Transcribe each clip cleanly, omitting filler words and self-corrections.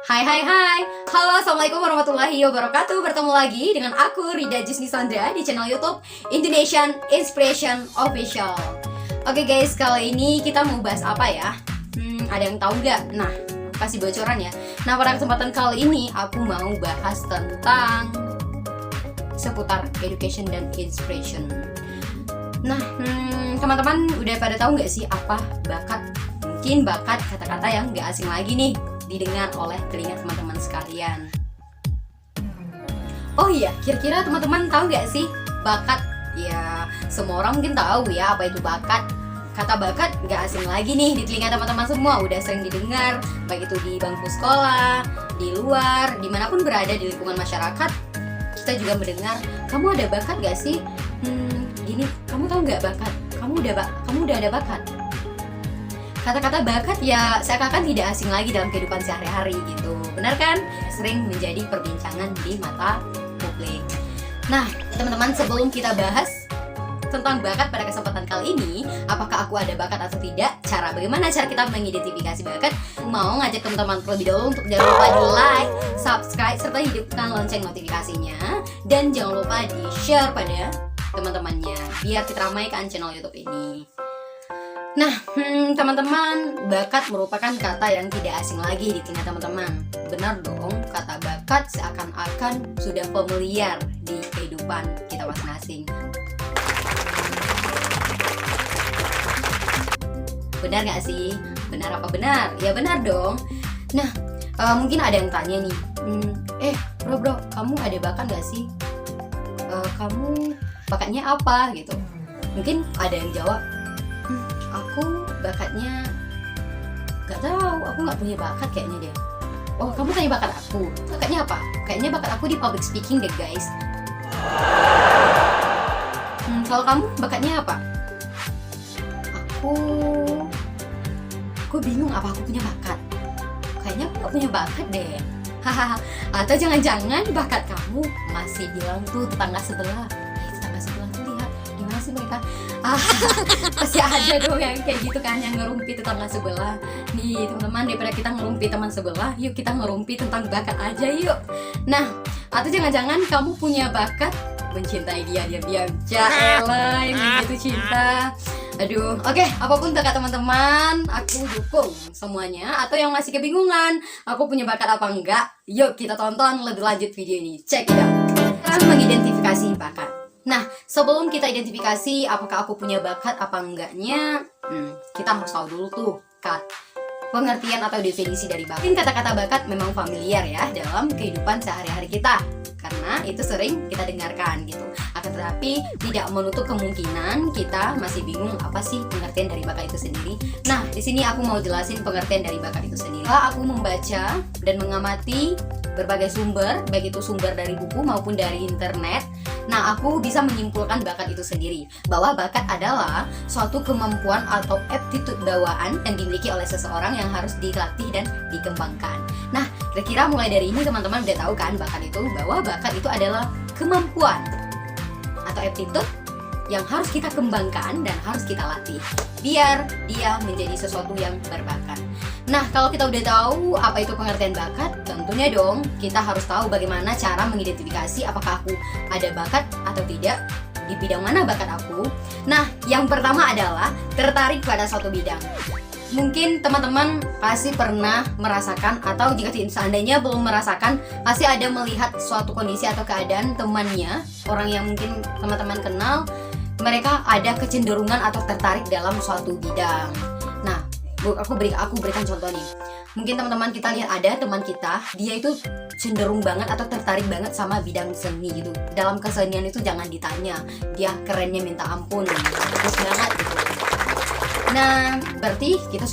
Hai hai hai. Halo, assalamualaikum warahmatullahi wabarakatuh. Bertemu lagi dengan aku Rida Jusni Sandra di channel YouTube Indonesian Inspiration Official. Oke guys, kali ini kita mau bahas apa ya? Ada yang tahu nggak? Nah, kasih bocoran ya. Nah, pada kesempatan kali ini aku mau bahas tentang seputar education dan inspiration. Nah, teman-teman udah pada tahu nggak sih apa bakat? Mungkin bakat kata-kata yang nggak asing lagi nih didengar oleh telinga teman-teman sekalian. Oh iya, kira-kira teman-teman tahu nggak sih bakat? Ya, semua orang mungkin tahu ya apa itu bakat. Kata bakat nggak asing lagi nih di telinga teman-teman semua, udah sering didengar, baik itu di bangku sekolah, di luar, dimanapun berada di lingkungan masyarakat. Kita juga mendengar, kamu ada bakat nggak sih? Gini, kamu tahu nggak bakat? Kamu udah ada bakat? Kata-kata bakat ya seakan-akan tidak asing lagi dalam kehidupan sehari-hari gitu. Benar kan? Sering menjadi perbincangan di mata publik. Nah, teman-teman, sebelum kita bahas tentang bakat pada kesempatan kali ini, apakah aku ada bakat atau tidak, bagaimana cara kita mengidentifikasi bakat, mau ngajak teman-teman terlebih dahulu untuk jangan lupa di like, subscribe, serta hidupkan lonceng notifikasinya, dan jangan lupa di share pada teman-temannya biar kita ramaikan channel YouTube ini. Nah, teman-teman, bakat merupakan kata yang tidak asing lagi di telinga teman-teman. Benar dong, kata bakat seakan-akan sudah familiar di kehidupan kita masing-masing. Benar gak sih? Benar apa benar? Ya benar dong. Nah, mungkin ada yang tanya nih, bro, kamu ada bakat gak sih? Kamu bakatnya apa gitu? Mungkin ada yang jawab, aku bakatnya gak tahu, aku gak punya bakat kayaknya deh. Oh, kamu tanya bakat aku, bakatnya apa? Kayaknya bakat aku di public speaking deh guys. Kalau kamu bakatnya apa? Aku bingung apa aku punya bakat. Kayaknya aku gak punya bakat deh. Hahaha. Atau jangan-jangan bakat kamu masih bilang tuh tetangga sebelah. Tetangga sebelah tuh lihat gimana sih mereka. Pasti ada dong yang kayak gitu kan, yang ngerumpi tetangga sebelah. Nih teman-teman, daripada kita ngerumpi teman sebelah, yuk kita ngerumpi tentang bakat aja yuk. Nah, atau jangan-jangan kamu punya bakat mencintai dia diam-diam. Jaelah yang begitu cinta. Aduh, oke, apapun bakat teman-teman, aku dukung semuanya. Atau yang masih kebingungan, aku punya bakat apa enggak, yuk kita tonton lebih lanjut video ini. Check it out. Kita mengidentifikasi bakat. Nah, sebelum kita identifikasi apakah aku punya bakat apa enggaknya, kita harus tahu dulu tuh pengertian atau definisi dari bakat. Mungkin kata-kata bakat memang familiar ya dalam kehidupan sehari-hari kita, karena itu sering kita dengarkan gitu. Akan tetapi tidak menutup kemungkinan kita masih bingung apa sih pengertian dari bakat itu sendiri. Nah, di sini aku mau jelasin pengertian dari bakat itu sendiri. Aku membaca dan mengamati berbagai sumber, baik itu sumber dari buku maupun dari internet. Nah, aku bisa menyimpulkan bakat itu sendiri, bahwa bakat adalah suatu kemampuan atau aptitude bawaan yang dimiliki oleh seseorang yang harus dilatih dan dikembangkan. Nah, kira-kira mulai dari ini teman-teman udah tahu kan bakat itu, bahwa bakat itu adalah kemampuan atau aptitude yang harus kita kembangkan dan harus kita latih biar dia menjadi sesuatu yang berbakat. Nah, kalau kita udah tahu apa itu pengertian bakat, tentunya dong kita harus tahu bagaimana cara mengidentifikasi apakah aku ada bakat atau tidak, di bidang mana bakat aku. Nah, yang pertama adalah tertarik pada suatu bidang. Mungkin teman-teman pasti pernah merasakan, atau jika seandainya belum merasakan, pasti ada melihat suatu kondisi atau keadaan temannya, orang yang mungkin teman-teman kenal, mereka ada kecenderungan atau tertarik dalam suatu bidang. Nah, aku berikan contoh nih. Mungkin teman-teman kita lihat ada teman kita, dia itu cenderung banget atau tertarik banget sama bidang seni gitu. Dalam kesenian itu jangan ditanya, dia kerennya minta ampun, bagus banget gitu. Nah, berarti kita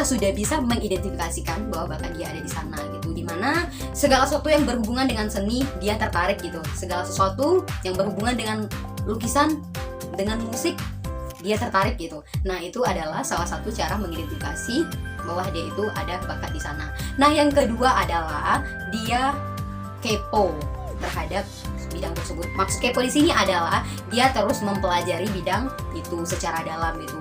sudah bisa mengidentifikasikan bahwa bakat dia ada di sana gitu. Dimana segala sesuatu yang berhubungan dengan seni dia tertarik gitu. Segala sesuatu yang berhubungan dengan lukisan, dengan musik, dia tertarik gitu. Nah, itu adalah salah satu cara mengidentifikasi bahwa dia itu ada bakat di sana. Nah, yang kedua adalah dia kepo terhadap bidang tersebut. Maksud kepo di sini adalah dia terus mempelajari bidang itu secara dalam gitu.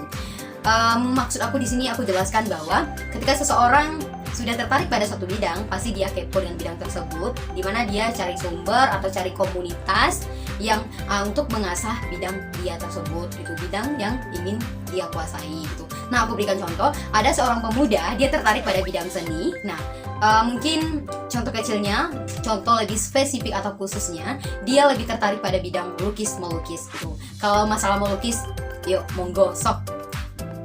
Maksud aku di sini aku jelaskan bahwa ketika seseorang sudah tertarik pada suatu bidang, pasti dia kepo dengan bidang tersebut, dimana dia cari sumber atau cari komunitas yang untuk mengasah bidang dia tersebut, itu bidang yang ingin dia kuasai gitu. Nah, aku berikan contoh, ada seorang pemuda, dia tertarik pada bidang seni. Nah, mungkin contoh kecilnya, contoh lebih spesifik atau khususnya, dia lebih tertarik pada bidang melukis gitu. Kalau masalah melukis, yuk monggo sok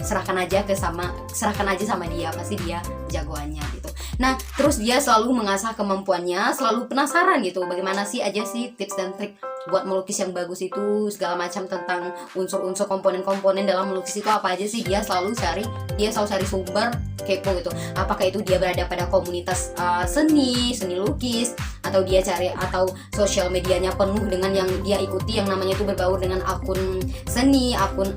serahkan aja sama dia, pasti dia jagoannya gitu. Nah, terus dia selalu mengasah kemampuannya, selalu penasaran gitu, bagaimana sih aja sih tips dan trik buat melukis yang bagus itu, segala macam tentang unsur-unsur komponen-komponen dalam melukis itu apa aja sih, dia selalu cari sumber, kepo gitu. Apakah itu dia berada pada komunitas seni lukis, atau dia cari, atau sosial medianya penuh dengan yang dia ikuti yang namanya itu berbaur dengan akun seni, akun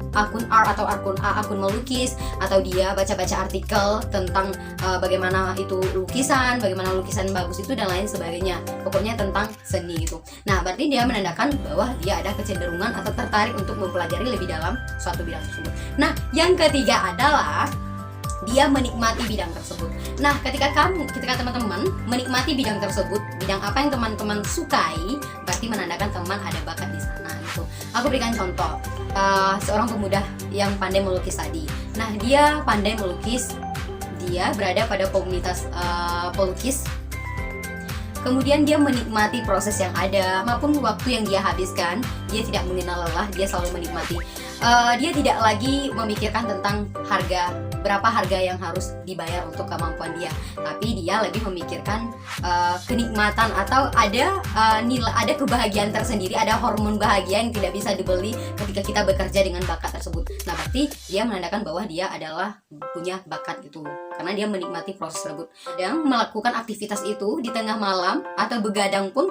art atau akun melukis, atau dia baca-baca artikel tentang bagaimana itu lukisan, bagaimana lukisan bagus itu dan lain sebagainya. Pokoknya tentang seni gitu. Nah, berarti dia menandakan bahwa dia ada kecenderungan atau tertarik untuk mempelajari lebih dalam suatu bidang tersebut. Nah, yang ketiga adalah dia menikmati bidang tersebut. Nah, ketika teman-teman menikmati bidang tersebut, bidang apa yang teman-teman sukai, berarti menandakan teman ada bakat di sana gitu. Aku berikan contoh, seorang pemuda yang pandai melukis tadi. Nah, dia pandai melukis, dia berada pada komunitas pelukis. Kemudian dia menikmati proses yang ada, maupun waktu yang dia habiskan, dia tidak mengenal lelah, dia selalu menikmati. Dia tidak lagi memikirkan tentang berapa harga yang harus dibayar untuk kemampuan dia, tapi dia lebih memikirkan kenikmatan atau ada kebahagiaan tersendiri, ada hormon bahagia yang tidak bisa dibeli ketika kita bekerja dengan bakat tersebut. Nah, berarti dia menandakan bahwa dia adalah punya bakat gitu, karena dia menikmati proses tersebut dan melakukan aktivitas itu di tengah malam atau begadang pun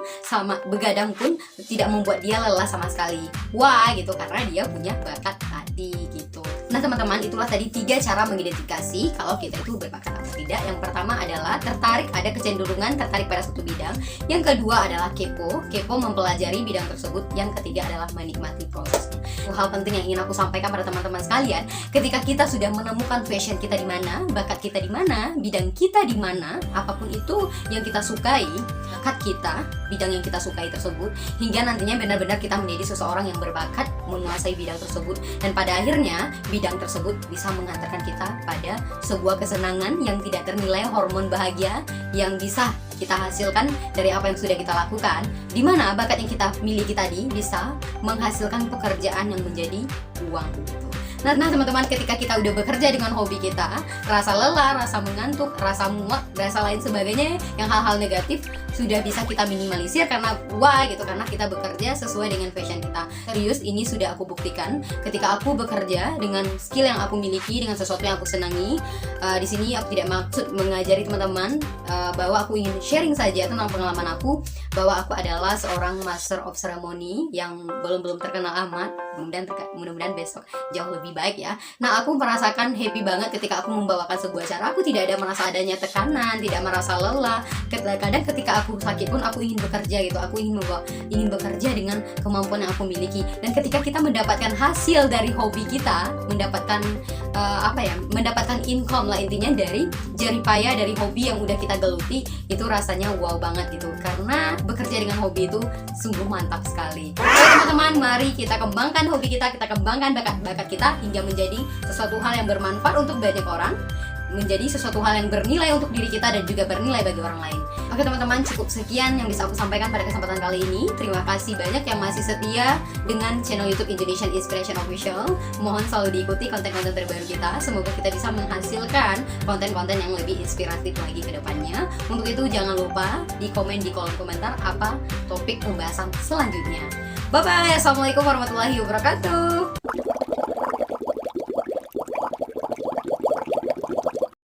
tidak membuat dia lelah sama sekali. Wah gitu, karena dia punya bakat tadi gitu. Nah, teman-teman, itulah tadi 3 cara mengidentifikasi kalau kita itu berbakat atau tidak. Yang pertama adalah ada kecenderungan tertarik pada suatu bidang. Yang kedua adalah kepo mempelajari bidang tersebut. Yang ketiga adalah menikmati prosesnya. Hal penting yang ingin aku sampaikan pada teman-teman sekalian, ketika kita sudah menemukan passion kita di mana, bakat kita di mana, bidang kita di mana, apapun itu yang kita sukai, bakat kita, bidang yang kita sukai tersebut, hingga nantinya benar-benar kita menjadi seseorang yang berbakat menguasai bidang tersebut, dan pada akhirnya bidang tersebut bisa mengantarkan kita pada sebuah kesenangan yang tidak ternilai, hormon bahagia yang bisa kita hasilkan dari apa yang sudah kita lakukan, di mana bakat yang kita miliki tadi bisa menghasilkan pekerjaan yang menjadi uang gitu. Nah, teman-teman, ketika kita udah bekerja dengan hobi kita, rasa lelah, rasa mengantuk, rasa muak, rasa lain sebagainya, yang hal-hal negatif sudah bisa kita minimalisir karena karena kita bekerja sesuai dengan passion kita. Serius, ini sudah aku buktikan ketika aku bekerja dengan skill yang aku miliki, dengan sesuatu yang aku senangi. Di sini aku tidak maksud mengajari teman-teman bahwa aku ingin sharing saja tentang pengalaman aku, bahwa aku adalah seorang master of ceremony yang belum terkenal amat. Mudah-mudahan besok jauh lebih baik ya. Nah, aku merasakan happy banget ketika aku membawakan sebuah acara. Aku tidak ada merasa adanya tekanan, tidak merasa lelah. Kadang ketika aku sakit pun aku ingin bekerja gitu. Aku ingin bekerja dengan kemampuan yang aku miliki. Dan ketika kita mendapatkan hasil dari hobi kita, mendapatkan income lah intinya dari jerih payah dari hobi yang udah kita geluti, itu rasanya wow banget gitu. Karena bekerja dengan hobi itu sungguh mantap sekali. Oke, teman-teman, mari kita kembangkan hobi kita kembangkan bakat kita hingga menjadi sesuatu hal yang bermanfaat untuk banyak orang, menjadi sesuatu hal yang bernilai untuk diri kita dan juga bernilai bagi orang lain. Oke, teman-teman, cukup sekian yang bisa aku sampaikan pada kesempatan kali ini. Terima kasih banyak yang masih setia dengan channel YouTube Indonesian Inspiration Official. Mohon selalu diikuti konten-konten terbaru kita. Semoga kita bisa menghasilkan konten-konten yang lebih inspiratif lagi ke depannya. Untuk itu jangan lupa di komen di kolom komentar apa topik pembahasan selanjutnya. Bye bye. Assalamualaikum warahmatullahi wabarakatuh.